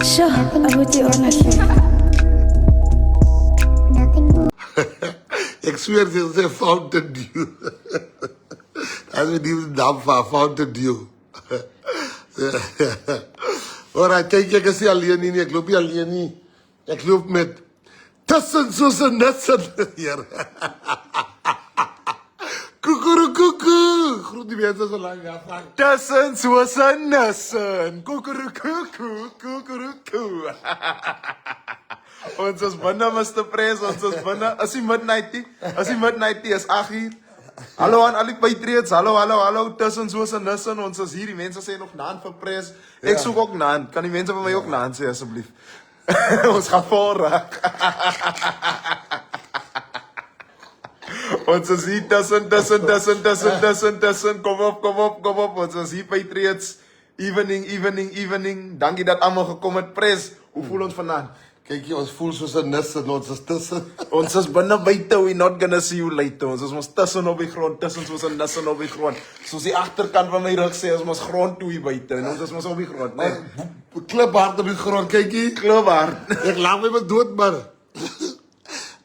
Sure, I would do honestly. Ik zweer ze zei Fountain Dew. Dat is die naam van Fountain Dew. Alright, kijk, ik is alleen niet. Ik loop niet alleen niet. Ik loop met tussen soos een nissen hier. Koekeroekoekoe. Groet die mensen zo lang afvang. Tussen soos 'n nissen. Koekeroekoekoe, koekeroekoe. Ons is binne, Mr. Press, ons is binne. As die midnight tea is 8 uur. Hallo aan al die patriots, hallo. Tussen soos 'n nissen, ons is hier. Die mense sê nog naan vir Press. Ek soek ook naan. Kan die mense vir my ook naan sê asseblief? Ons gaan voorraak. Ons is hier tussen. Kom op. Ons is hier, Patriots. Evening. Dankie dat allemaal gekom het. Press, hoe voel ons vandaan? Kijk, ons voel soos een nissen, ons is tussen. Ons is binne buite, we not gonna see you later. Ons is ons tussen op die grond, tussen soos 'n nissen op die grond. Soos die agterkant van my rug sê, ons mos grond toe hier buite. En ons is mos op die grond, nee. Kliphard op die grond, kijk hier. Kliphard. Ik laat me dood, man.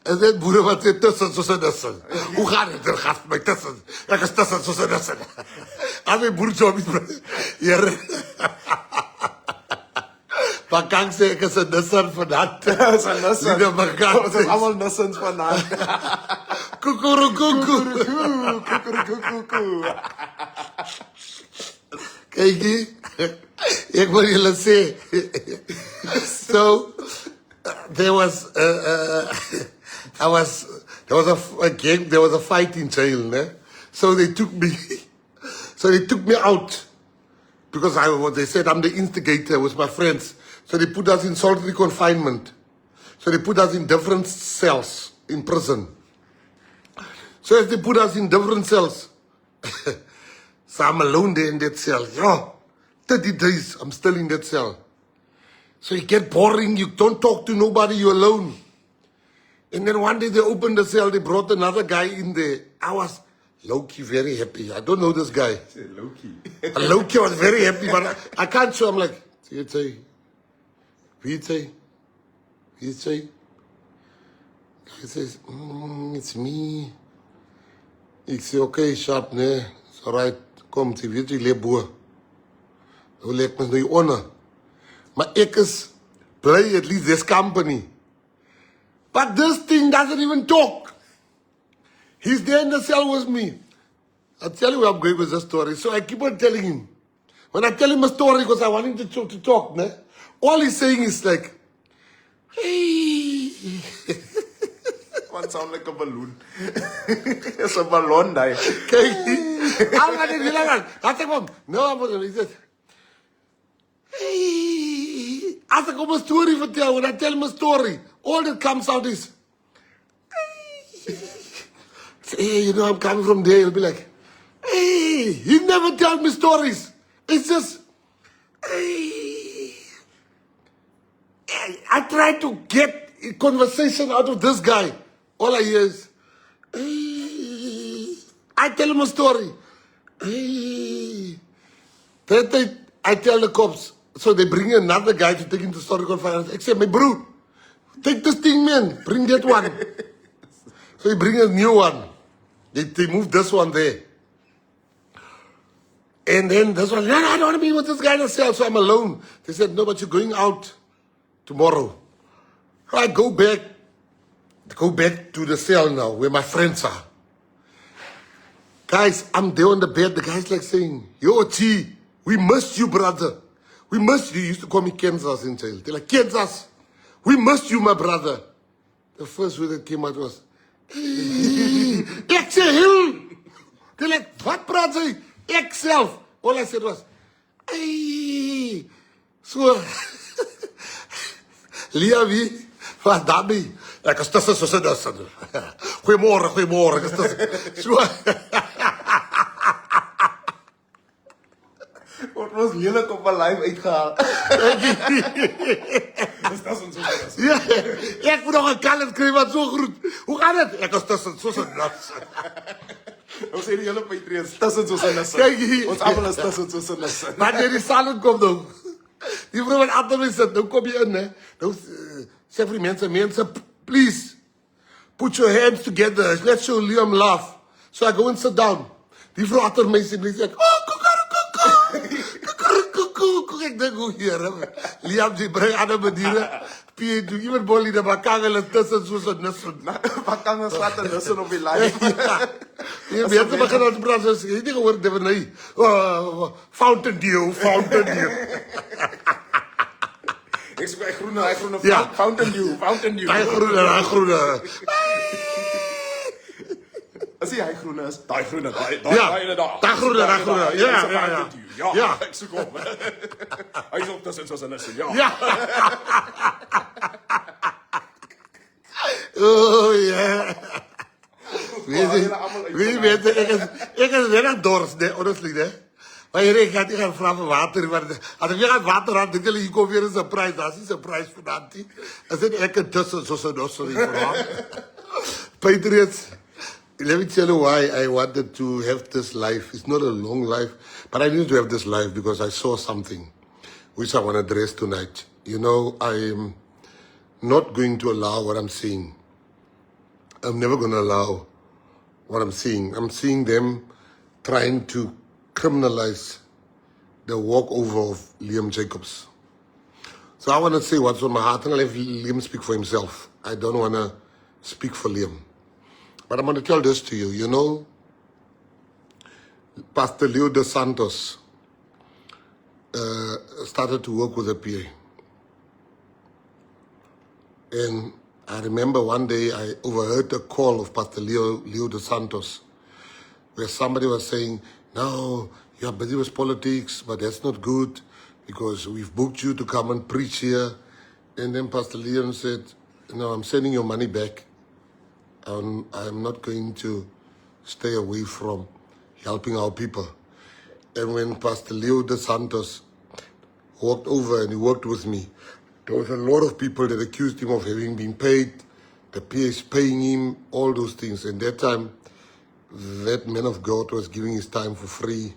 En dit boere wat sê tussen soos 'n nissen. Hoe gaat het? Er gaat my tussen. Ek is tussen soos 'n nissen. Aan my boer job is hier. Maar kan sê ek is 'n nissen vanavond. Ons is 'n nissen. Lieve mekaar. Ons is allemaal nissens vandaan. Koekeroekoekoe. Kijk hier. Ik wil jullie zeggen. So, there was a gang, there was a fight in jail, né? So they took me out because they said I'm the instigator with my friends. So they put us in solitary confinement. So they put us in different cells in prison. So as they put us in different cells, so I'm alone there in that cell. Yeah, 30 days, I'm still in that cell. So it get boring, you don't talk to nobody, you're alone. And then one day they opened the cell, they brought another guy in there. I was low-key very happy. I don't know this guy. Low-key. Low-key, I was very happy, but I can't show. I'm like, wie say? He says, it's me. Ik say, okay, sharp, nee. It's alright. Kom, jy weet jy leef boer. Hoe leek mens nou jy onder? Maar ek is blij, at least there's company. But this thing doesn't even talk. He's there in the cell with me. I'll tell you where I'm going with the story. So I keep on telling him. When I tell him a story, because I want him to talk, né? All he's saying is like, hey. One sound like a balloon. It's a ballon, die. Kijk, I'm going to do that. I said, Mom, no, I'm not going to do that. Hey. As ek hom 'n story vertel, when I tell him a story, all that comes out is, hey, you know, I'm coming from there. He'll be like, hey, he never tells me stories. It's just, hey. I try to get a conversation out of this guy. All I hear is, hey. I tell him a story. Hey. Then I tell the cops, so they bring another guy to take him to story conference. I say, my bro, take this thing, man. Bring that one. So he bring a new one. They move this one there. And then this one, no, I don't want to be with this guy in the cell, so I'm alone. They said, no, but you're going out tomorrow. So I go back to the cell now, where my friends are. Guys, I'm there on the bed. The guy's like saying, yo, T, we missed you, brother. We missed you. He used to call me Kansas in jail. They're like, Kansas, we missed you, my brother. The first word that came out was, hey, exhale. They're like, what, brother? Exhale. All I said was, hey. So, Lia, wie? Wat daarmee? Ek is tussen soos 'n nissen. Goeiemôre. Ek is tussen. So. Wat was lelik op 'n live uitgehaal. Dis tussen soos 'n nissen. Ja, ek moet nog 'n kalf kry wat so groet. Hoe gaan dit? Ek is tussen soos 'n nissen. Ons sê die hele Patriots tussen soos 'n nissen. Kyk hier. Ons almal is tussen soos 'n nissen. Maar die salad kom nou. Die vrou wat achter my sit, nou kom jy in, hè. Nou sê vir die mense, please, put your hands together, let's show Liam laugh. So I go and sit down. Die vrou achter my sê, oh, koekoek, ek dink hoe hier, Liam, die bring ander bediere, P.A. toe, iemand bol die bakang hulle tussen soos een nissen. Bakang en slaat een nissen op die lijn. Die mense begin ons praat, soos, jy het nie gehoord, nee, Fountain Dew. Ek sê, hy groene, Fountain Dew. Hy groene. As hy groene is, daai groene, daai groene, ja. Ek soek hom. Hy is op tussen soos 'n nissen, ja. Oh, ja. Wie weet, ek is net dors, nee, honestly, nee. Maar ek gaan vra vir water, maar as ek weer aan water had, dink hulle, hier kom weer 'n surprise, daar is 'n surprise vir Nantie. As dit ek tussen soos 'n nossel hier voor Patriots, let me tell you why I wanted to have this life. It's not a long life, but I need to have this life because I saw something which I want to address tonight. You know, I'm not going to allow what I'm seeing. I'm never going to allow what I'm seeing. I'm seeing them trying to criminalize the walkover of Liam Jacobs. So I want to say what's on my heart, and I'll let Liam speak for himself. I don't want to speak for Liam. But I'm going to tell this to you. You know, Pastor Leo dos Santos started to work with the PA. And I remember one day I overheard a call of Pastor Leo dos Santos where somebody was saying, no, you're busy with politics, but that's not good because we've booked you to come and preach here. And then Pastor Leon said, no, I'm sending your money back. I'm not going to stay away from helping our people. And when Pastor Leo dos Santos walked over and he worked with me, there was a lot of people that accused him of having been paid, the PA is paying him, all those things. And that time, that man of God was giving his time for free.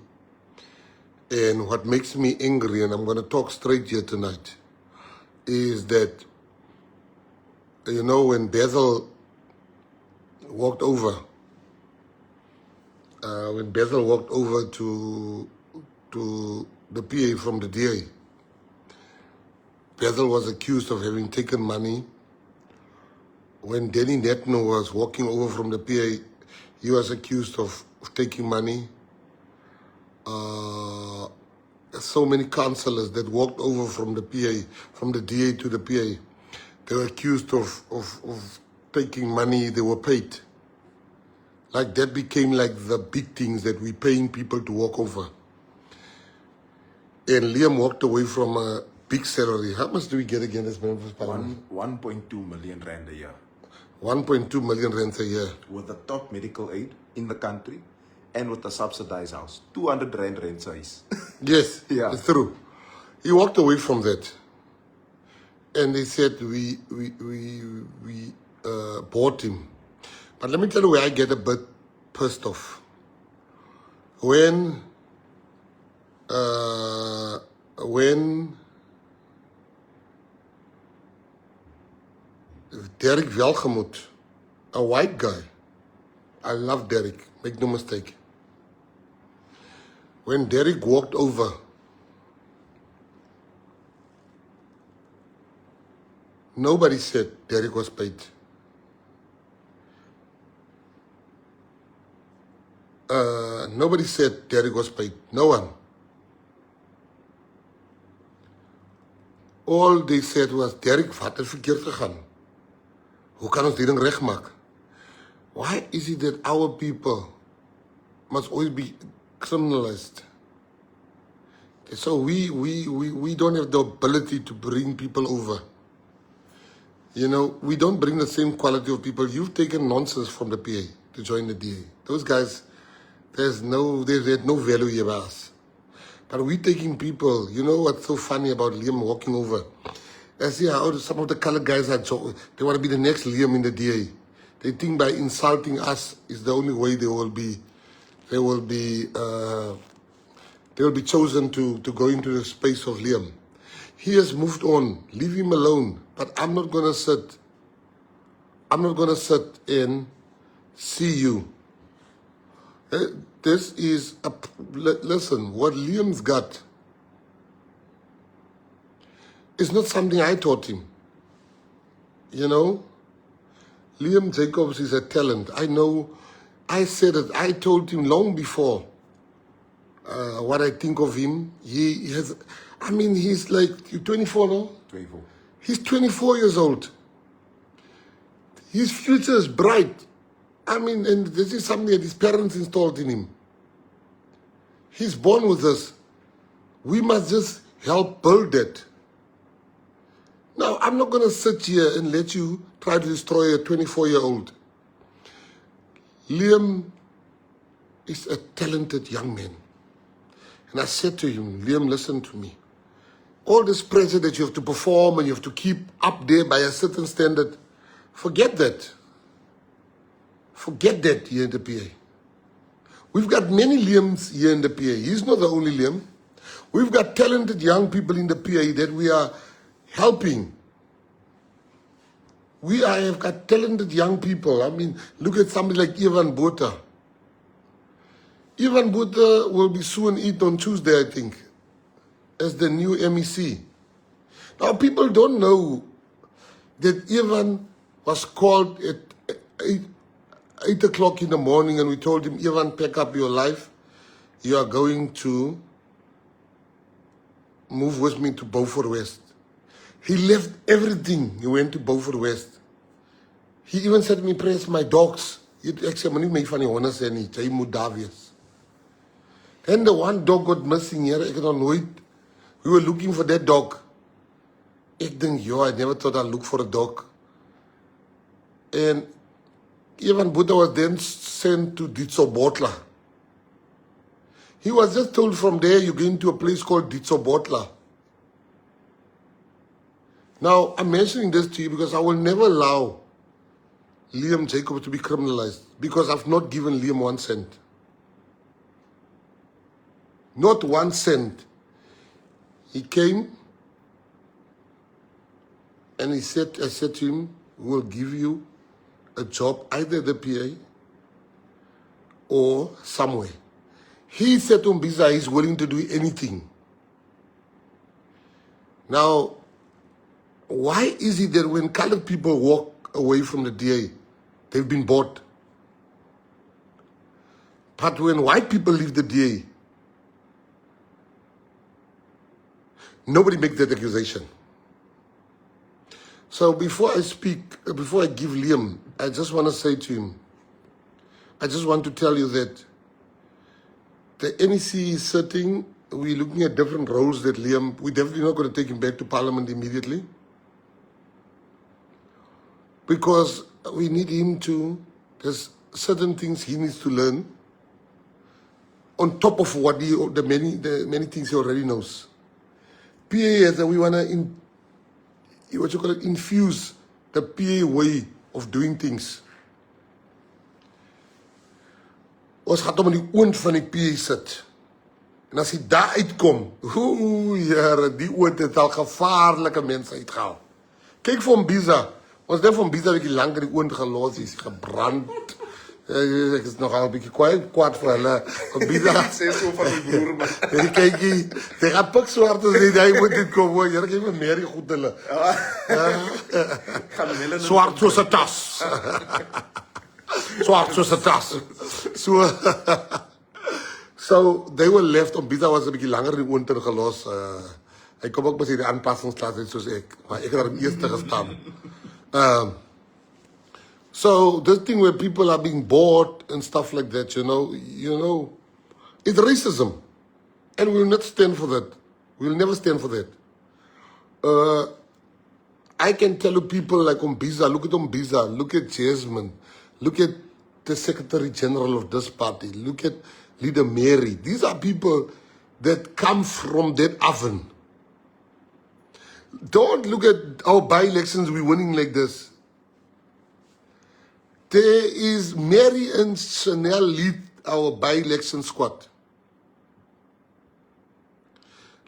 And what makes me angry, and I'm going to talk straight here tonight, is that, you know, when Basil walked over, to the PA from the DA, Basil was accused of having taken money. When Danny Netno was walking over from the PA, he was accused of taking money. So many councillors that walked over from the PA, from the DA to the PA, they were accused of taking money, they were paid. Like that became like the big things that we're paying people to walk over. And Liam walked away from a big salary. How much do we get again as members of parliament? 1.2 million rand a year. 1.2 million rand a year. With the top medical aid in the country and with the subsidized house. 200 rand rent size. Yes, Yeah. It's true. He walked away from that. And they said we bought him. But let me tell you where I get a bit pissed off. When Derek Welgemoot, a white guy, I love Derek, make no mistake. When Derek walked over, nobody said Derek was paid. Nobody said Derek was paid. No one. All they said was, Derek, wat het verkeerd gegaan? Hoe kan ons die ding regmaak? Why is it that our people must always be criminalized? So we don't have the ability to bring people over. You know, we don't bring the same quality of people. You've taken nonsense from the PA to join the DA. Those guys, there's no value here by us. But we taking people, you know what's so funny about Liam walking over? I see how some of the colored guys are, they want to be the next Liam in the DA. They think by insulting us is the only way they will be chosen to go into the space of Liam. He has moved on. Leave him alone. But I'm not going to sit. I'm not going to sit and see you. This is, listen, what Liam's got is not something I taught him. You know, Liam Jacobs is a talent. I know, I said it, I told him long before what I think of him. He has, I mean, he's like, you're 24 now? 24. He's 24 years old. His future is bright. I mean, and this is something that his parents installed in him. He's born with us. We must just help build it. Now, I'm not going to sit here and let you try to destroy a 24-year-old. Liam is a talented young man. And I said to him, Liam, listen to me. All this pressure that you have to perform and you have to keep up there by a certain standard, forget that. Forget that here in the PA. We've got many Liams here in the PA. He's not the only Liam. We've got talented young people in the PA that we are helping. We have got talented young people. I mean, look at somebody like Ivan Botha. Ivan Botha will be soon eaten on Tuesday, I think, as the new MEC. Now, people don't know that Ivan was called at 8 o'clock in the morning and we told him, Ivan, pack up your life. You are going to move with me to Beaufort West. He left everything. He went to Beaufort West. He even said to me, press my dogs. Ek sê, maar nie my van die honde sê nie, jy moet daar wees. Then the one dog got missing here. Ek het nog nooit. We were looking for that dog. Ek dink, yo, I never thought I'd look for a dog. And Ivan Botha was then sent to Ditsobotla. He was just told from there, you're going to a place called Ditsobotla. Now, I'm mentioning this to you because I will never allow Liam Jacobs to be criminalized because I've not given Liam 1 cent. Not 1 cent. He came and I said to him, we'll give you a job either at the PA or somewhere. He said to Mbiza he's willing to do anything. Now, why is it that when colored people walk away from the DA, they've been bought? But when white people leave the DA, nobody makes that accusation. So before I speak, before I give Liam, I just want to say to him, I just want to tell you that the NEC is sitting, we're looking at different roles that Liam, we're definitely not going to take him back to Parliament immediately. Because we need him to, there's certain things he needs to learn on top of what the many things he already knows. PA, we want to infuse the PA way of doing things. Ons gaat om in die oond van die PA sit. En as hy daar uitkom, Here, die oond het al gevaarlike mense uitgehaal. Kyk vir Mbiza. Ons het vir Mbiza 'n bietjie langer die oond gelos, hy's gebrand. Ek is nogal 'n bietjie kwaad vir hulle. Mbiza Sê so van my broer man. Kyk, jy gaan pik swart as jy moet dit kom hoor. Here, gee my meer goed hulle. Gaan hulle Swart soos 'n tas. Swart soos 'n tas. So they were left. Mbiza was 'n bietjie langer in die oond gelos. Hy kom ook met die aanpassingsklas net soos ek, maar ek het daar eerste gestaan. So this thing where people are being bought and stuff like that, you know, it's racism, and we will not stand for that. We will never stand for that. I can tell you people like Mbiza, look at Mbiza, look at Jasmine, look at the Secretary General of this party, look at Leader Mary. These are people that come from that oven. Don't look at our by-elections, we're winning like this. There is Mary and Chanel lead our by-election squad.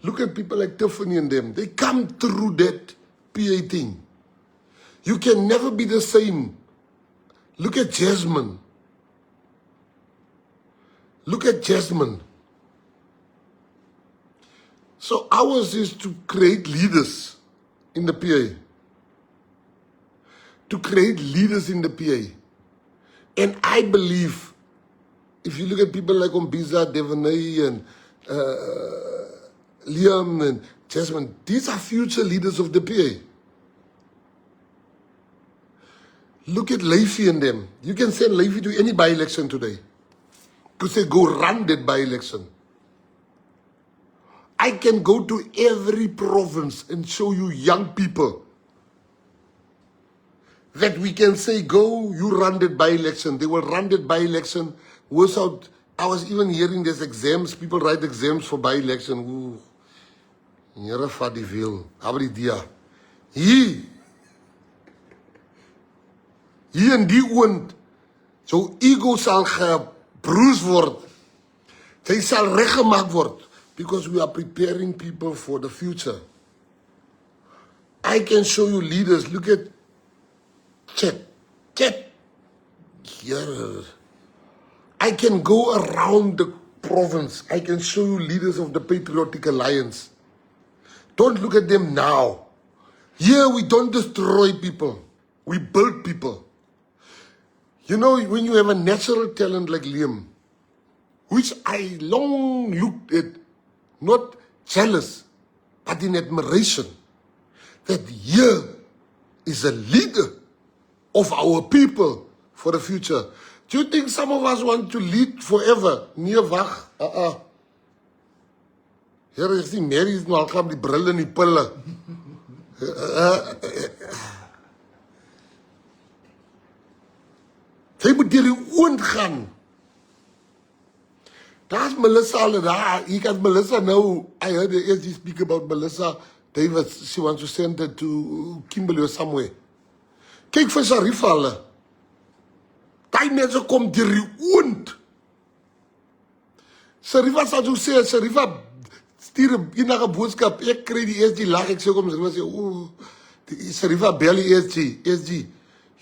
Look at people like Tiffany and them. They come through that PA thing. You can never be the same. Look at Jasmine. Look at Jasmine. So ours is to create leaders in the PA. To create leaders in the PA. And I believe, if you look at people like Umbiza, Devanay, and Liam, and Jasmine, these are future leaders of the PA. Look at Leify and them. You can send Leify to any by-election today. To say, go run that by-election. I can go to every province and show you young people that we can say, go, you run that by-election. They will run that by-election. Without, I was even hearing there's exams. People write exams for by-election. Ooh. Here fadi veel. Abri dia. Hier in die oond, so ego sal gebroes word. Sy sal reggemaak word. Because we are preparing people for the future. I can show you leaders. Look at Chet. Here. I can go around the province. I can show you leaders of the Patriotic Alliance. Don't look at them now. Here we don't destroy people. We build people. You know, when you have a natural talent like Liam, which I long looked at, not jealous, but in admiration, that here is a leader of our people for the future. Do you think some of us want to lead forever? Nee, wag. Here is die Mary is nou al gaan die bril en die pille. Sy moet deur die oond gaan. Daar's Melissa al daar. Hier kan Melissa nou, I heard the SG speak about Melissa Davis. She wants to send it to Kimberley or somewhere. Kyk vir Sharifa hulle. Daai mense kom deur die oond. Sharifa sal so sê, Sharifa stuur 'n enige boodskap. Ek kry die SG lag. Ek sê kom Sharifa sê, ooh, Sharifa bel die SG.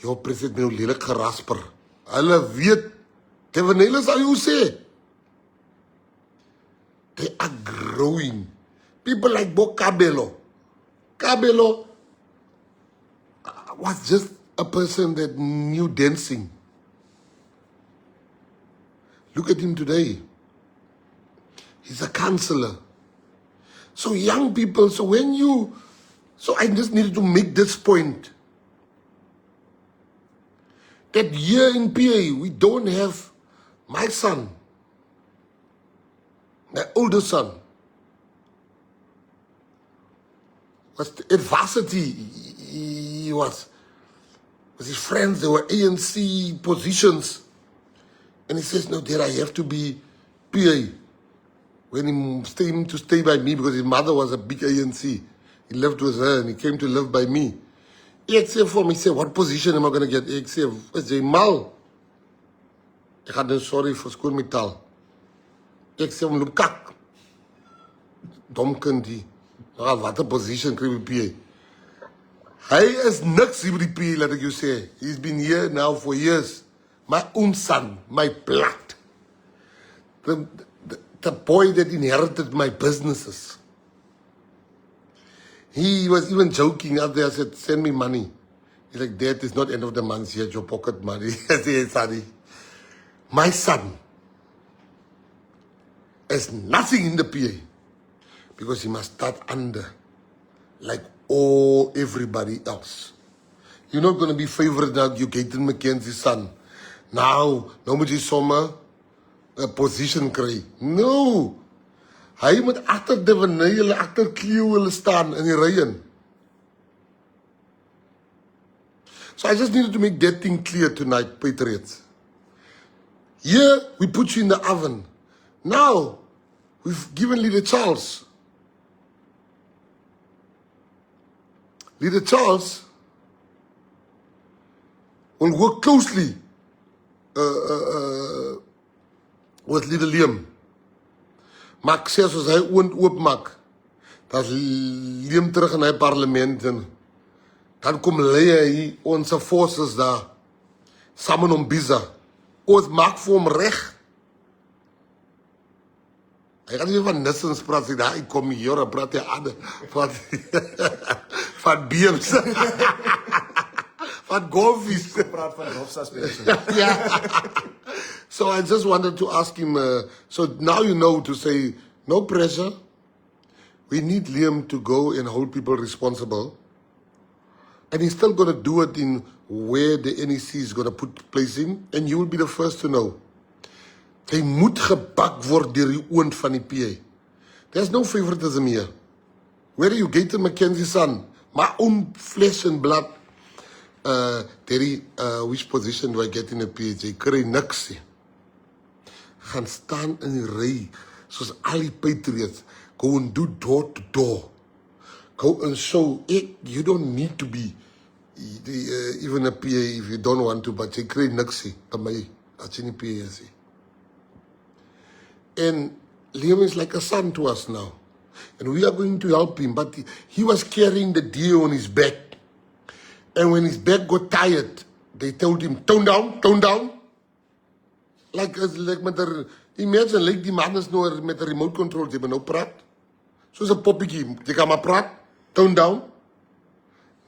Jou president nou lelik gerasper. Hulle weet, Tevenele sal jou sê. They are growing. People like Bo Cabello. Cabello was just a person that knew dancing. Look at him today. He's a counselor. So young people, so I just needed to make this point. That here in PA, we don't have my son, my older son, was at varsity. He was with his friends, they were ANC positions. And he says, no, Dad, I have to be PA. When he came to stay by me, because his mother was a big ANC. He lived with her and he came to live by me. Ek sê vir hom, he said, what position am I going to get? Ek sê, is jy mal? Ek gaan nou sorry vir skoon my taal. Ek sê hom, loop kak. Dom kind die. Nou, wat 'n position kry by PA? Hy is niks hier by die PA, laat ek jou sê. He's been here now for years. My own son, my blood. The boy that inherited my businesses. He was even joking out there. I said, send me money. He's like, Dad, it's not end of the month yet, your pocket money. I said, sorry. My son has nothing in the PA because he must start under like everybody else. You're not going to be favored now, you Gayton Mckenzie's son. Nou moet jy sommer 'n position kry. No. Hy moet agter die vanille, agter Cleo hulle staan in die ry in. So I just needed to make that thing clear tonight, Patriots. Here, we put you in the oven. Now, we've given Leader Charles. Leader Charles will work closely with Leader Liam. Maar ek sê soos hy oopmaak, Dat Liam terug in die parlement en dan kom lei hy onze forces daar. Samen om Biza. Ons maak vir hom reg. Hy gaan nie van Nissens praat, sê, daar, ek kom hier, en praat hy aan, van beams, van golfies. Praat van hofsuspension. Yeah. So I just wanted to ask him, so now you know to say, no pressure. We need Liam to go and hold people responsible. And he's still going to do it in where the NEC is going to put place in. And you will be the first to know. Hy moet gebak word deur die oond van die PA. There's no favoritism here. Where are you, Gayton Mckenzie son? My own flesh and blood. Terry, which position do I get in a PA? Jy kry niks. Gaan staan in die ry, soos al die patriots. Go and do door to door. Go and show, you don't need to be even a PA if you don't want to, but jy kry niks by my, as jy nie PA is. And Liam is like a son to us now. And we are going to help him. But he was carrying the deer on his back. And when his back got tired, they told him, tone down, tone down. Like met the, imagine, like die man is nou met the remote control, jy moet nou praat. Soos 'n poppetjie, jy kan maar praat, tone down.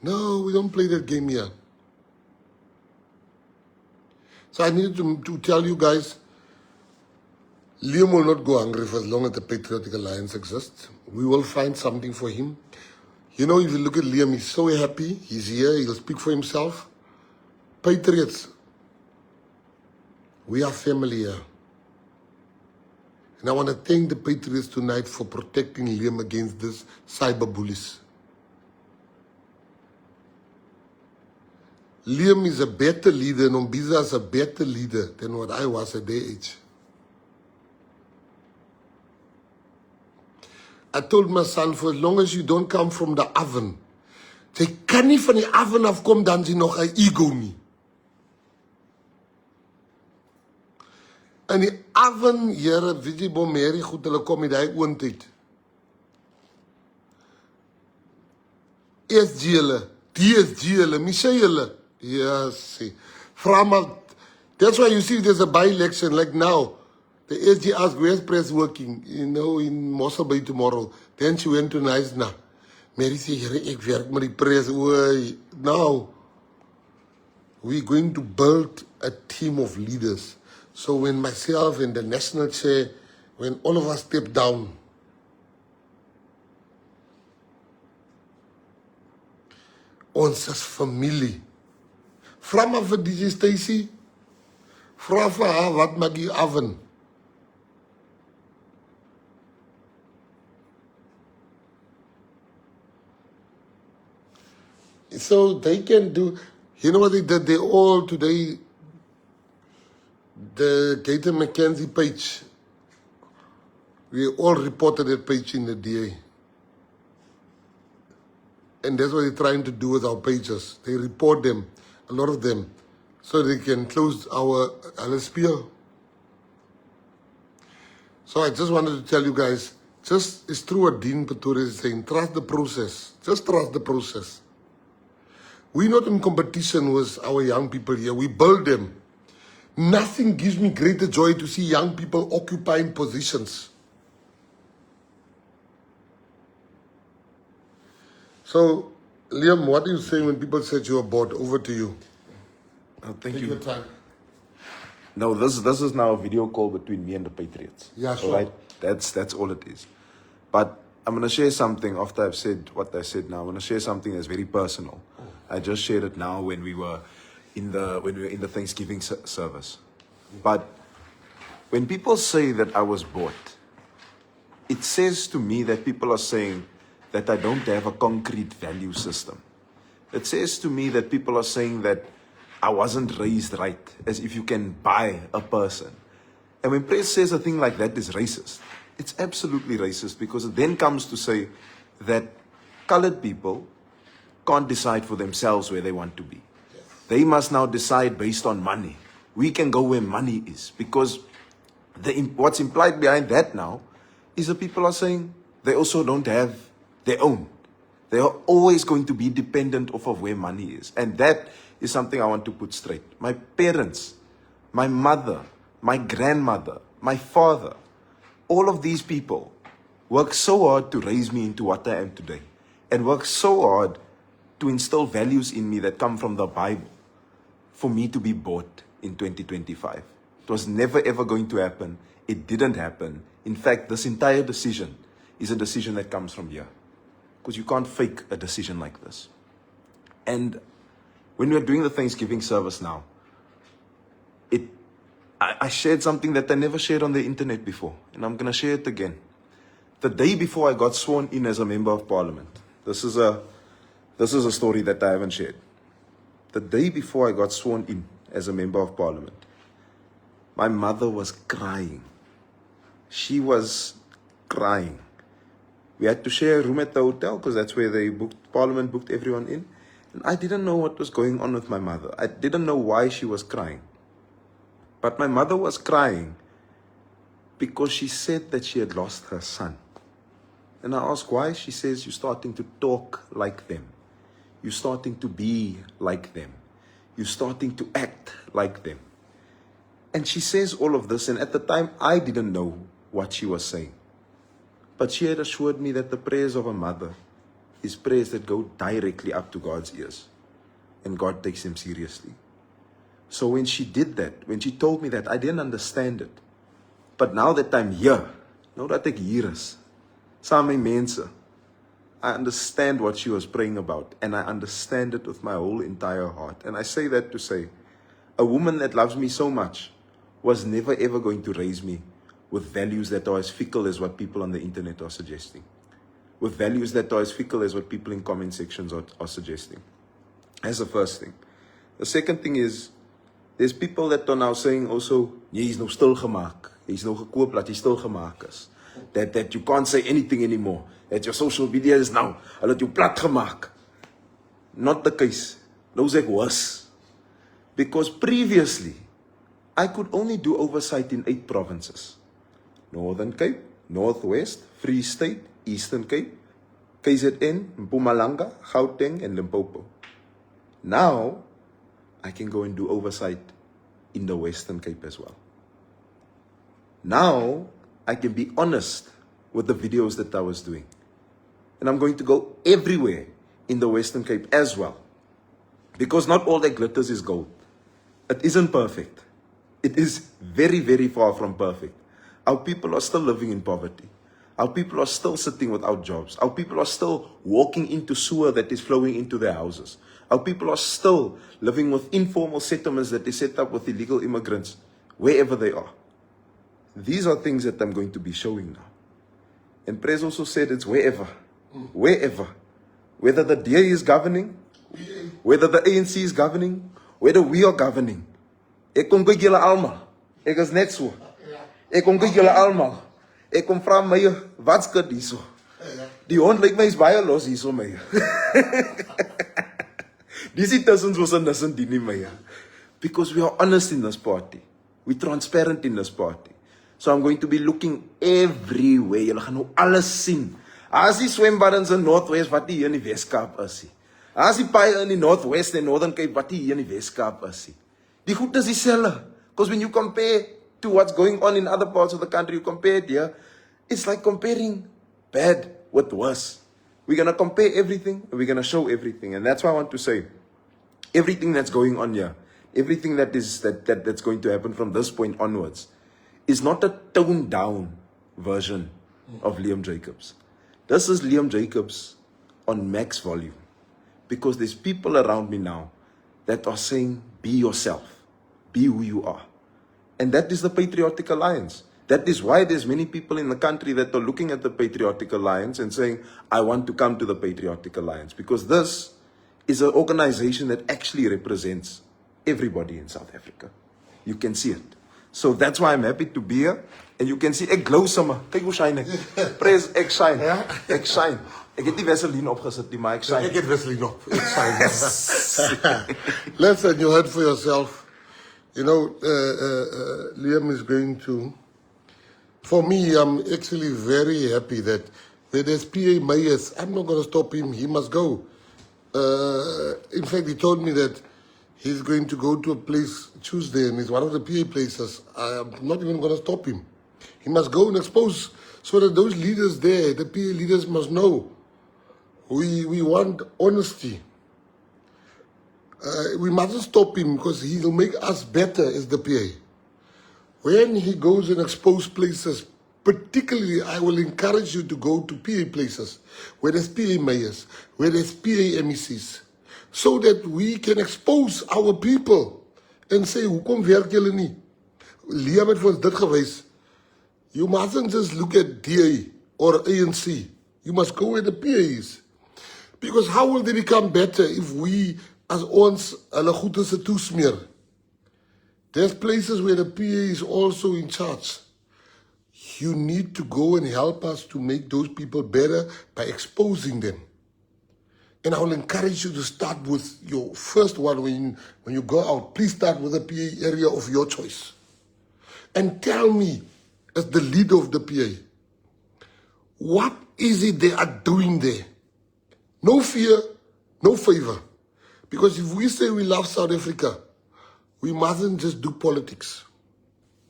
No, we don't play that game here. So I needed to tell you guys, Liam will not go hungry for as long as the Patriotic Alliance exists. We will find something for him. You know, if you look at Liam, he's so happy. He's here. He'll speak for himself. Patriots, we are family here. And I want to thank the Patriots tonight for protecting Liam against these cyber bullies. Liam is a better leader, and Ombiza is a better leader than what I was at their age. I told my son, for as long as you don't come from the oven, jy kan nie van die oven afkom, dan jy nog 'n ego nie. In die oven, Here, weet jy, Bomeri, goed, hulle kom met die oond uit. ESG hulle, DSG hulle, Michelle hulle. Yes, see. That's why you see there's a by-election, like now. The SG asked, where's press working? You know, in Mossel Bay tomorrow. Then she went to Naisna. Mary said, ek werk met die press. Now, we're going to build a team of leaders. So when myself and the national chair, when all of us step down, ons as familie. Vra maar vir DJ Stacy. Vra vir haar, wat maak die oven? So they can do, you know what they did? They all today, the Gayton Mckenzie page, we all reported that page in the DA. And that's what they're trying to do with our pages. They report them, a lot of them, so they can close our LSPO. So I just wanted to tell you guys, it's true what Dean Pretoria is saying, trust the process. Just trust the process. We're not in competition with our young people here. We build them. Nothing gives me greater joy to see young people occupying positions. So, Liam, what are you saying when people said you are bored? Over to you. Thank Take you. your time. No, this is now a video call between me and the Patriots. Yeah, sure. All right? That's all it is. But I'm going to share something after I've said what I said now. I'm going to share something that's very personal. I just shared it now when we were in the Thanksgiving service. But when people say that I was bored, it says to me that people are saying that I don't have a concrete value system. It says to me that people are saying that I wasn't raised right, as if you can buy a person. And when press says a thing like that is racist, it's absolutely racist, because it then comes to say that colored people can't decide for themselves where they want to be. They must now decide based on money. We can go where money is, because what's implied behind that now is that people are saying they also don't have their own. They are always going to be dependent off of where money is. And that is something I want to put straight. My parents, my mother, my grandmother, my father, all of these people worked so hard to raise me into what I am today. And worked so hard to instill values in me that come from the Bible for me to be bought in 2025. It was never ever going to happen. It didn't happen. In fact, this entire decision is a decision that comes from here. Because you can't fake a decision like this. And when we're doing the Thanksgiving service now, I shared something that I never shared on the internet before. And I'm going to share it again. The day before I got sworn in as a member of parliament, this is a story that I haven't shared. The day before I got sworn in as a member of parliament, my mother was crying. She was crying. We had to share a room at the hotel because that's where Parliament booked everyone in. And I didn't know what was going on with my mother. I didn't know why she was crying. But my mother was crying because she said that she had lost her son. And I asked why. She says, you're starting to talk like them. You're starting to be like them. You're starting to act like them. And she says all of this, and at the time, I didn't know what she was saying. But she had assured me that the prayers of a mother is prayers that go directly up to God's ears. And God takes them seriously. So when she did that, when she told me that, I didn't understand it. But now that I'm here, now that ek hier is, saam met mense, I understand what she was praying about. And I understand it with my whole entire heart. And I say that to say, a woman that loves me so much was never ever going to raise me with values that are as fickle as what people on the internet are suggesting. With values that are as fickle as what people in comment sections are suggesting. That's the first thing. The second thing is, there's people that are now saying also, jy is nou stilgemaak. Jy is nou gekoop dat jy stilgemaak is. That you can't say anything anymore. That your social media is now, hulle het jou plat gemaak. Not the case. Nou is ek worse. Because previously, I could only do oversight in 8 provinces. Northern Cape, Northwest, Free State, Eastern Cape, KZN, Mpumalanga, Gauteng, and Limpopo. Now, I can go and do oversight in the Western Cape as well. Now, I can be honest with the videos that I was doing. And I'm going to go everywhere in the Western Cape as well. Because not all that glitters is gold. It isn't perfect. It is very, very far from perfect. Our people are still living in poverty. Our people are still sitting without jobs. Our people are still walking into sewer that is flowing into their houses. Our people are still living with informal settlements that is set up with illegal immigrants, wherever they are. These are things that I'm going to be showing now. And Prez also said it's wherever. Wherever. Whether the DA is governing, whether the ANC is governing, whether we are governing. Ek kom kyk julle almal. Ek is net so. Ek kom kyk julle almal. Ek kom vra my, wat skit hierso? Die hond lyk my is baie los hierso my. Dis die tussens was en dis die nie my. Because we are honest in this party. We're transparent in this party. So I'm going to be looking everywhere. Julle gaan nou alles sien. As die swembaddens in Northwest wat hier in die Weskaap is. As die paai in die Northwest en Northern Cape wat hier in die Weskaap is. Die goed is dieselfde. Because when you compare to what's going on in other parts of the country, you compare it here, it's like comparing bad with worse. We're going to compare everything and we're going to show everything. And that's why I want to say, everything that's going on here, everything that's going to happen from this point onwards, is not a toned down version of Liam Jacobs. This is Liam Jacobs on max volume. Because there's people around me now that are saying, be yourself. Be who you are. And that is the Patriotic Alliance. That is why there's many people in the country that are looking at the Patriotic Alliance and saying, I want to come to the Patriotic Alliance. Because this is an organization that actually represents everybody in South Africa. You can see it. So that's why I'm happy to be here. And you can see, ek glow sommer. Kyk hoe shine ek. Praise, ek shine. Ek shine. Ek het die Vaseline opgesit, maar ek shine. Ek het Vaseline op. Ek shine. Listen, you heard for yourself. You know, Liam is going to... For me, I'm actually very happy that where there's PA mayors, I'm not going to stop him. He must go. In fact, he told me that he's going to go to a place Tuesday, and it's one of the PA places. I'm not even going to stop him. He must go and expose so that those leaders there, the PA leaders, must know. We want honesty. We mustn't stop him because he'll make us better as the PA. When he goes and expose places, particularly I will encourage you to go to PA places where there's PA mayors, where there's PA MECs, so that we can expose our people and say, hoekom werk julle nie? Liam het vir ons dit gewys. You mustn't just look at DA or ANC. You must go where the PA is. Because how will they become better if we, as ons, hulle goede se toesmeer? There's places where the PA is also in charge. You need to go and help us to make those people better by exposing them. And I will encourage you to start with your first one when you go out. Please start with the PA area of your choice. And tell me, as the leader of the PA, what is it they are doing there? No fear, no favor. Because if we say we love South Africa, we mustn't just do politics,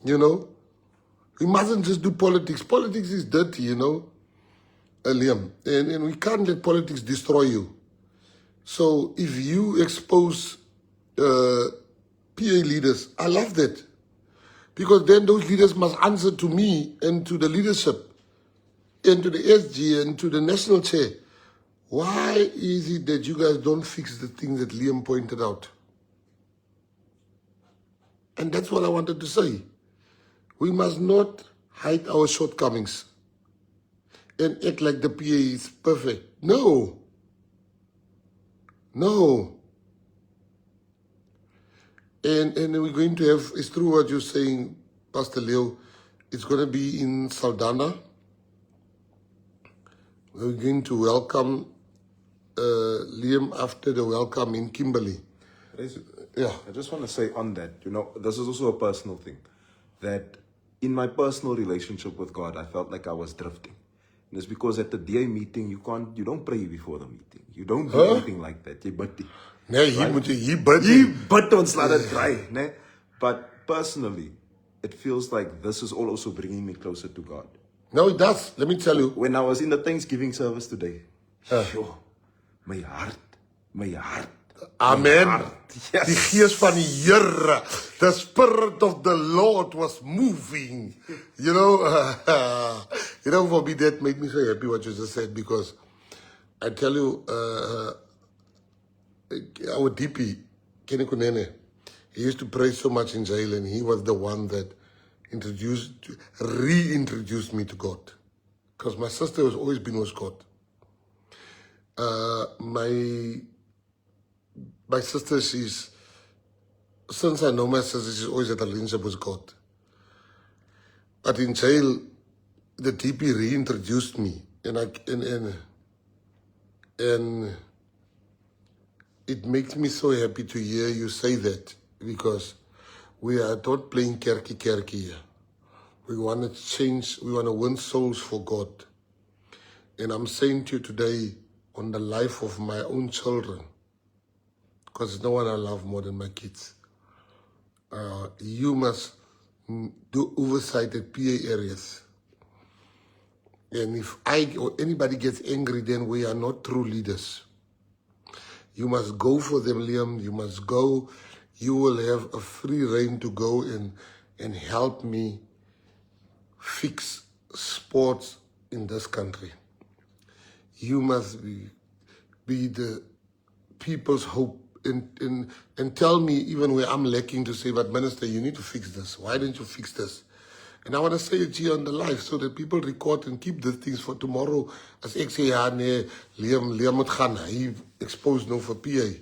you know? We mustn't just do politics. Politics is dirty, you know, Liam. And we can't let politics destroy you. So if you expose PA leaders, I love that. Because then those leaders must answer to me and to the leadership and to the SG and to the national chair. Why is it that you guys don't fix the things that Liam pointed out? And that's what I wanted to say. We must not hide our shortcomings and act like the PA is perfect. No. No. And we're going to have, it's true what you're saying, Pastor Leo, it's going to be in Saldanha. We're going to welcome Liam after the welcome in Kimberley. Yeah. I just want to say on that, you know, this is also a personal thing, that in my personal relationship with God, I felt like I was drifting. And it's because at the DA meeting, you don't pray before the meeting. You don't do anything like that. You bid. Nee, hier bid ons laat dit dry, né? But personally, it feels like this is all also bringing me closer to God. No, it does. Let me tell you. When I was in the Thanksgiving service today, my heart. Amen. My heart, yes. Die gees van die Here, the Spirit of the Lord was moving. You know, for me, that made me so happy what you just said, because I tell you, our DP, Kenny Kunene, he used to pray so much in jail, and he was the one that reintroduced me to God. Because my sister has always been with God. My sister, since I know my sister, she's always had a relationship with God. But in jail, the DP reintroduced me, and it makes me so happy to hear you say that, because we are not playing kerkie here. We want to change, we want to win souls for God. And I'm saying to you today, on the life of my own children, because there's no one I love more than my kids, you must do oversight at PA areas. And if I or anybody gets angry, then we are not true leaders. You must go for them, Liam. You must go. You will have a free reign to go and help me fix sports in this country. You must be the people's hope and tell me even where I'm lacking to say, but Minister, you need to fix this. Why don't you fix this? And I want to say it here on the live so that people record and keep these things for tomorrow. As ek sê, ja, nee, Liam moet gaan. He exposed no for PA.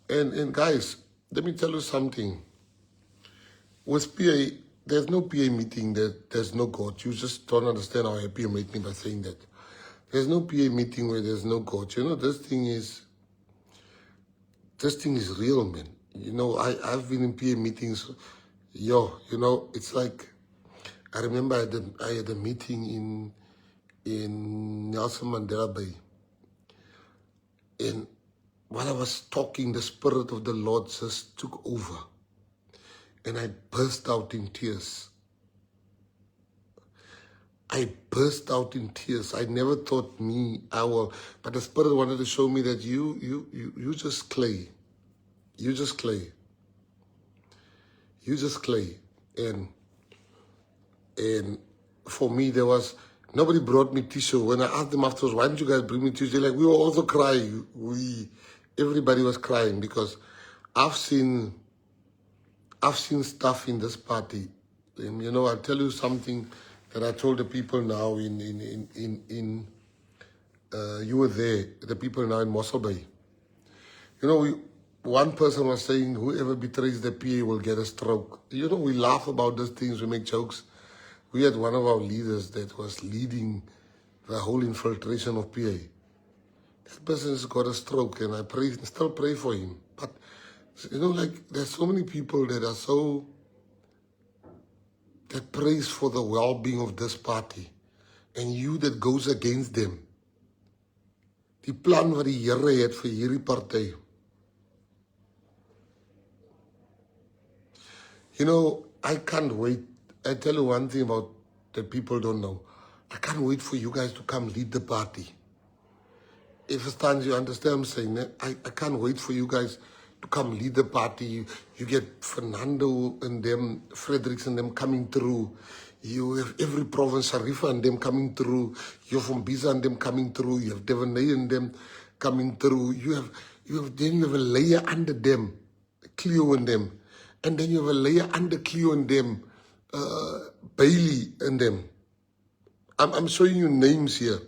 And guys, let me tell you something. With PA, there's no PA meeting that there's no God. You just don't understand how happy you make me by saying that. There's no PA meeting where there's no God. You know, this thing is real, man. You know, I've been in PA meetings. You know, it's like, I remember I had a meeting in Nelson Mandela Bay. And while I was talking, the Spirit of the Lord just took over. And I burst out in tears. I burst out in tears. I never thought I will. But the Spirit wanted to show me that you just clay. You just clay. You just clay. And for me, nobody brought me tissue. When I asked them afterwards, why didn't you guys bring me tissue? They're like, we were also crying. Everybody was crying because I've seen stuff in this party. And, I'll tell you something that I told the people now you were there, the people now in Mossel Bay. One person was saying, whoever betrays the PA will get a stroke. We laugh about these things, we make jokes. We had one of our leaders that was leading the whole infiltration of PA. That person has got a stroke, and I still pray for him. But, there's so many people that that prays for the well-being of this party. And you that goes against them. Die plan wat die Here het vir hierdie party. I can't wait. I tell you one thing about that people don't know. I can't wait for you guys to come lead the party. If you understand what I'm saying, I can't wait for you guys to come lead the party. You get Fernando and them, Fredericks and them coming through. You have every province, Sharifa and them coming through. You have Mbiza and them coming through. You have Devonay and them coming through. Then you have a layer under them, Cleo and them. And then you have a layer under Cleo and them, Bailey and them. I'm showing you names here.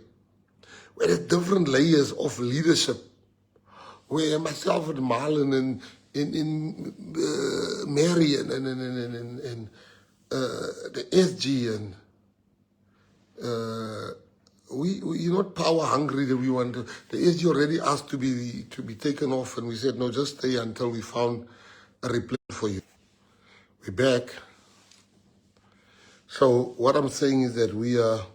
Where there's different layers of leadership. Where myself and Marlon and Mary and the SG and we're not power hungry that we want to. The SG already asked to be taken off, and we said no, just stay until we found a replacement for you. We're back. So what I'm saying is that we are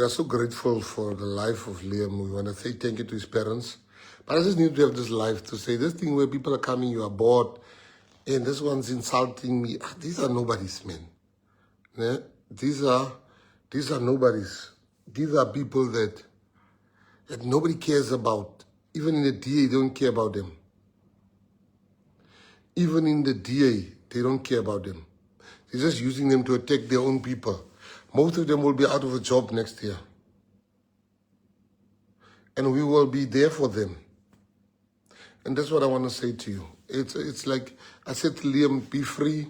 so grateful for the life of Liam. We want to say thank you to his parents. But I just need to have this life to say this thing where people are coming, you are bored, and this one's insulting me. These are nobodies, man. Yeah? These are nobodies. These are people that nobody cares about. Even in the DA, they don't care about them. Even in the DA, they don't care about them. They're just using them to attack their own people. Most of them will be out of a job next year. And we will be there for them. And that's what I want to say to you. It's like I said to Liam, be free.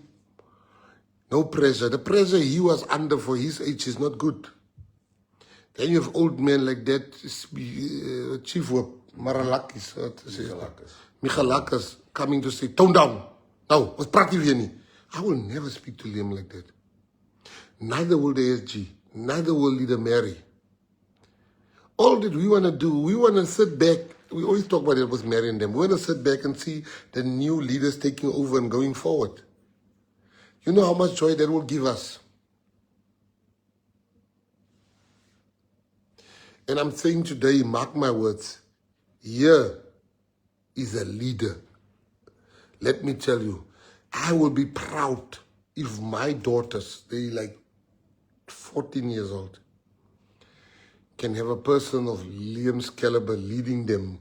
No pressure. The pressure he was under for his age is not good. Then you have old men like that, Chief Whip, Maralakis, Michalakis, coming to say, tone down. Nou, wat praat jy weer nie? I will never speak to Liam like that. Neither will the SG. Neither will Leader Mary. All that we want to do, we want to sit back. We always talk about it with Mary and them. We want to sit back and see the new leaders taking over and going forward. You know how much joy that will give us. And I'm saying today, mark my words, here is a leader. Let me tell you, I will be proud if my daughters, they like 14 years old, can have a person of Liam's caliber leading them,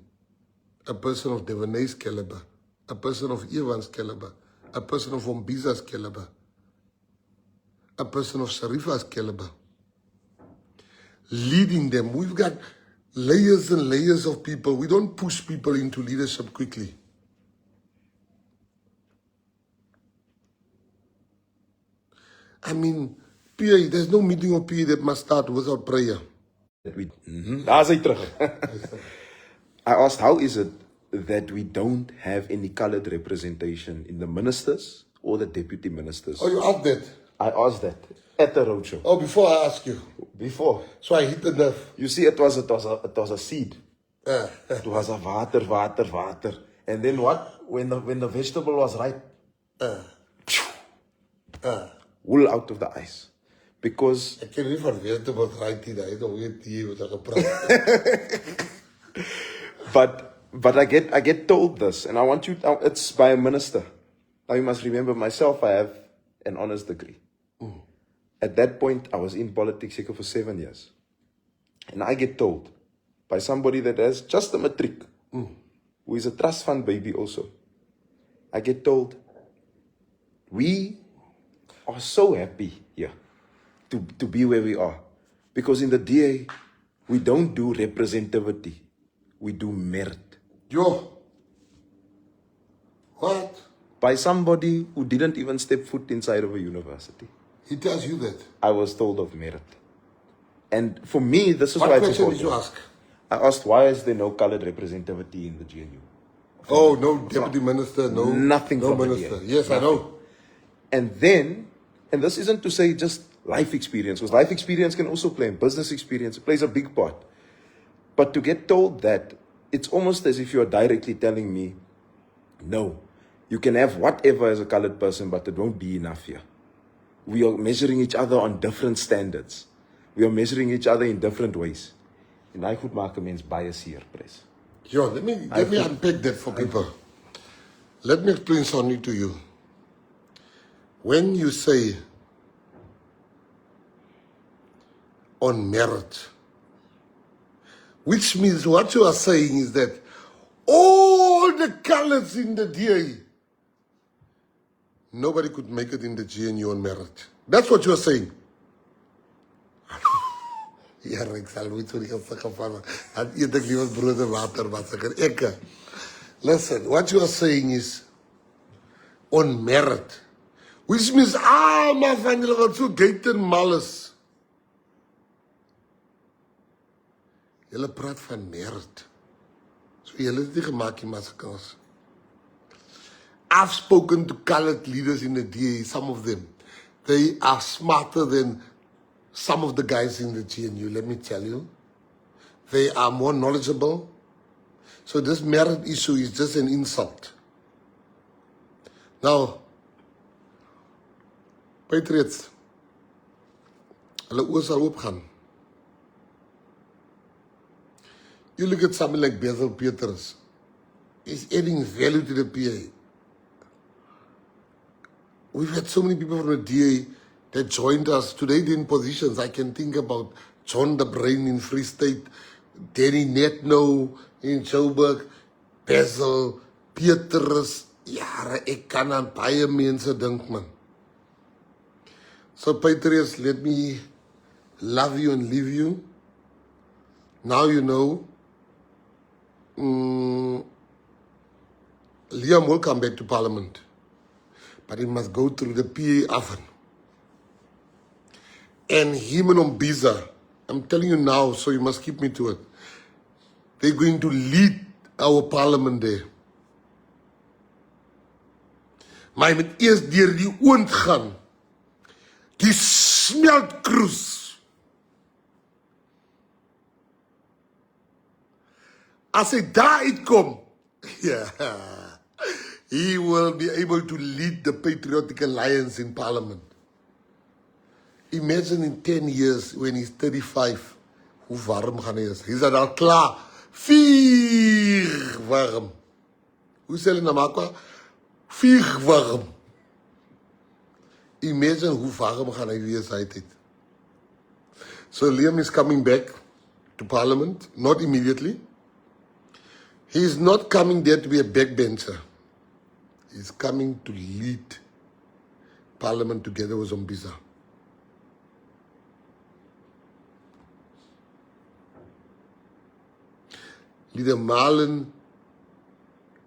a person of Devonay's caliber, a person of Ivan's caliber, a person of Mbiza's caliber, a person of Sharifa's caliber, leading them. We've got layers and layers of people. We don't push people into leadership quickly. I mean, PA, there's no meeting of PA that must start without prayer. Daar is hy terug. I asked, how is it that we don't have any colored representation in the ministers or the deputy ministers? Oh, you asked that? I asked that at the roadshow. Oh, before I ask you? Before. So I hit the nerve. You see, it was a seed. It was a water. And then what? When the vegetable was ripe, wool out of the ice. Because Ek ken nie van vegetables writing, hy het alweer die wat ek gepraat. But I get told this, and I want you. It's by a minister. Now you must remember, myself, I have an honors degree. At that point, I was in politics for 7 years, and I get told by somebody that has just a matric, who is a trust fund baby also. I get told, we are so happy here to be where we are, because in the DA we don't do representativity, we do merit. Yo. What? By somebody who didn't even step foot inside of a university. He tells you that. I was told of merit. And for me, this is What why it's question did important. you ask? I asked, why is there no colored representativity in the GNU? Oh, no deputy minister, no. Nothing no from the minister. DA. Yes, I know. And then, and this isn't to say just life experience, because life experience can also play, and business experience, it plays a big part. But to get told that, it's almost as if you're directly telling me, no, you can have whatever as a colored person, but it won't be enough here. We are measuring each other on different standards. We are measuring each other in different ways. And I could mark a man's bias here, Press. Yo, let me unpack that for people. Let me explain something to you. When you say on merit, which means what you are saying is that all the colors in the DA, nobody could make it in the GNU on merit. That's what you are saying. Ja, ek sal moet vir die geval. Dat eet ek liewer brood en water, wat ek. Listen, what you are saying is on merit. Which means, maar van julle wat so Gayton mal is. Julle praat van merit. So julle is nie gemaak nie, maskers. I've spoken to colored leaders in the DA, some of them. They are smarter than some of the guys in the GNU, let me tell you. They are more knowledgeable. So this merit issue is just an insult. Now, Patriots, hulle oë sal oopgaan. You look at something like Basil Peters. He's adding value to the PA. We've had so many people from the DA that joined us. Today they're in positions. I can think about John the Brain in Free State, Danny Netno in Joburg, Basil, Peters. Ja, ek kan aan baie mense dink, man. So Patriots, let me love you and leave you. Now you know. Liam will come back to Parliament, but he must go through the PA oven. And him and Umbiza, I'm telling you now, so you must keep me to it. They're going to lead our parliament there. Maar jy moet eers deur die oond gaan. Die smeltkroes. As hy daar uitkom, yeah, he will be able to lead the Patriotic Alliance in Parliament. Imagine in 10 years when he's 35, hoe warm gaan hy is. He's al klaar. 4 warm. Hoe sê hulle na makwa? 4 warm. Imagine hoe warm gaan hy wees uit het. So Liam is coming back to Parliament, not immediately. He's not coming there to be a backbencher. He's coming to lead Parliament together with Zombiza. Leader Marlon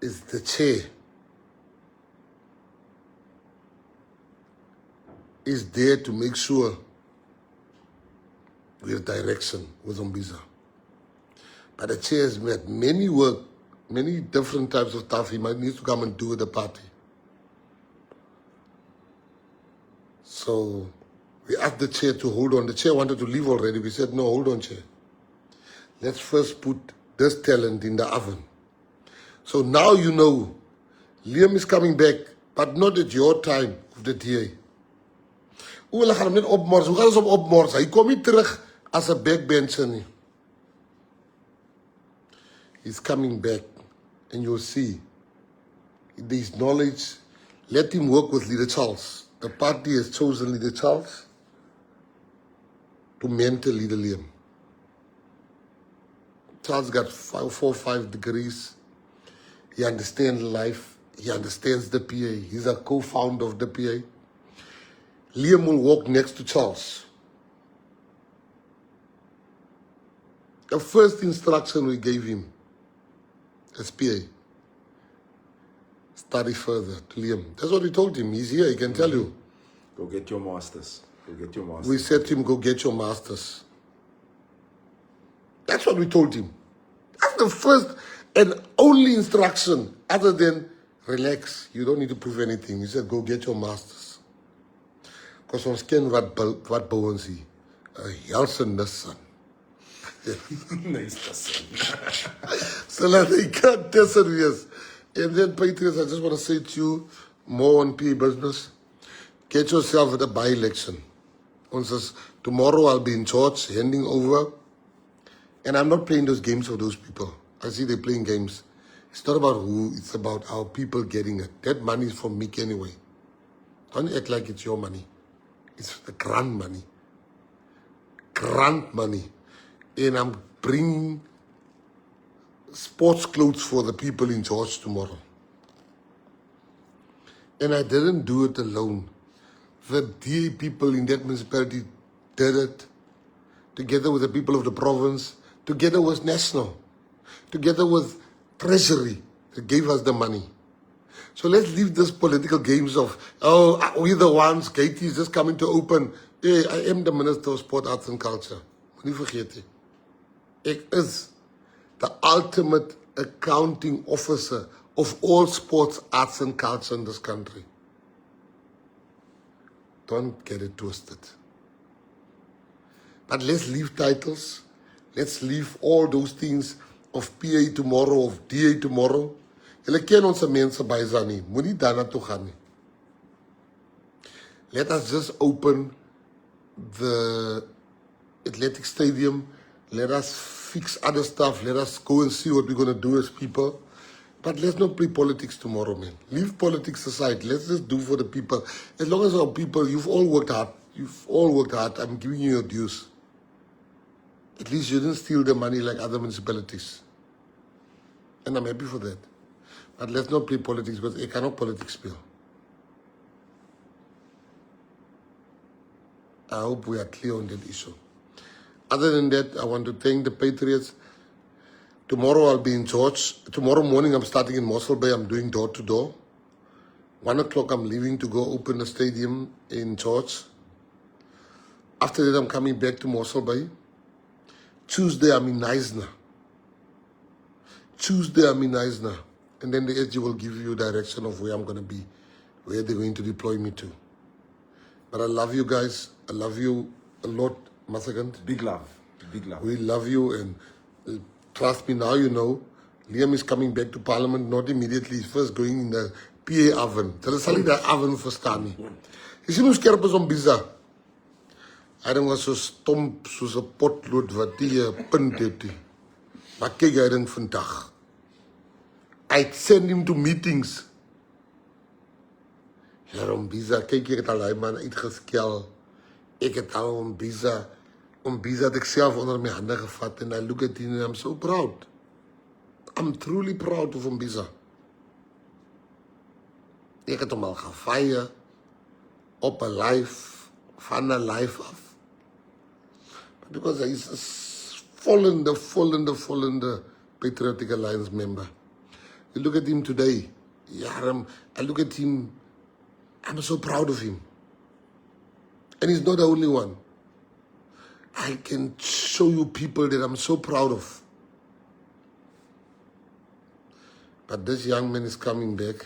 is the chair. Is there to make sure we have direction with Zombiza. But the chair has met many work, many different types of stuff he might need to come and do with the party. So we asked the chair to hold on. The chair wanted to leave already. We said, no, hold on, chair. Let's first put this talent in the oven. So now you know, Liam is coming back, but not at your time of the DA. Hoe gaan we met opmors? Hoe gaan ze op opmors? Hij komt niet terug als een backbencher nie. He's coming back. And you'll see. There's knowledge. Let him work with Leader Charles. The party has chosen Leader Charles to mentor Leader Liam. Charles got 4 or 5 degrees. He understands life. He understands the PA. He's a co-founder of the PA. Liam will walk next to Charles. The first instruction we gave him as PA, study further to Liam. That's what we told him. He's here, he can tell you. Go get your masters. Go get your masters. We said to him, go get your masters. That's what we told him. That's the first and only instruction other than relax. You don't need to prove anything. He said, go get your masters. Because ons ken wat bou ons hier. 'n Helse son. Nice person. So laat hy kan tussen wees. And then Patriots, I just want to say to you, more on PA business. Get yourself at a by-election. Tomorrow I'll be in church, handing over. And I'm not playing those games for those people. I see they're playing games. It's not about who, it's about our people getting it. That money is from Mick anyway. Don't act like it's your money. It's the grant money. Grant money. And I'm bringing sports clothes for the people in George tomorrow. And I didn't do it alone. The DA people in that municipality did it, together with the people of the province, together with National, together with Treasury, that gave us the money. So let's leave this political games of, oh, we're the ones, Gayton is just coming to open. Hey, I am the Minister of Sport, Arts and Culture. Moenie vergeet nie. Ek is the ultimate accounting officer of all sports, arts and culture in this country. Don't get it twisted. But let's leave titles. Let's leave all those things of PA tomorrow, of DA tomorrow. Julle ken ons mense bysa nie. Moenie daarna toe gaan nie. Let us just open the athletic stadium. Let us fix other stuff. Let us go and see what we're going to do as people. But let's not play politics tomorrow, man. Leave politics aside. Let's just do for the people. As long as our people, you've all worked hard. You've all worked hard. I'm giving you your dues. At least you didn't steal the money like other municipalities. And I'm happy for that. But let's not play politics because I cannot politics play. I hope we are clear on that issue. Other than that, I want to thank the Patriots. Tomorrow I'll be in church. Tomorrow morning I'm starting in Mossel Bay. I'm doing door to door. 1 o'clock I'm leaving to go open the stadium in church. After that I'm coming back to Mossel Bay. Tuesday I'm in Eisner. And then the SG will give you direction of where I'm going to be, where they're going to deploy me to. But I love you guys. I love you a lot, Masagant. Big love. Big love. We love you, and trust me, now you know. Liam is coming back to Parliament, not immediately. He's first going in the PA oven. Hulle sal nie die oven verstaan nie. Jy sien hoe skerp is om Biza. Hy ding was so stomp soos 'n potlood wat die punt het. Maar kyk hy ding vandag. I'd send him to meetings. Ja, om Biza, kyk ek het al hy man uitgeskel. Ek het al om Biza het ek self onder my hande gevat en I look at him and I'm so proud. I'm truly proud of Biza. Ek het hom al gefeier op 'n live, van 'n live af. But because he's a vollende Patriotic Alliance member. You look at him today. Yeah, I look at him. I'm so proud of him. And he's not the only one. I can show you people that I'm so proud of. But this young man is coming back.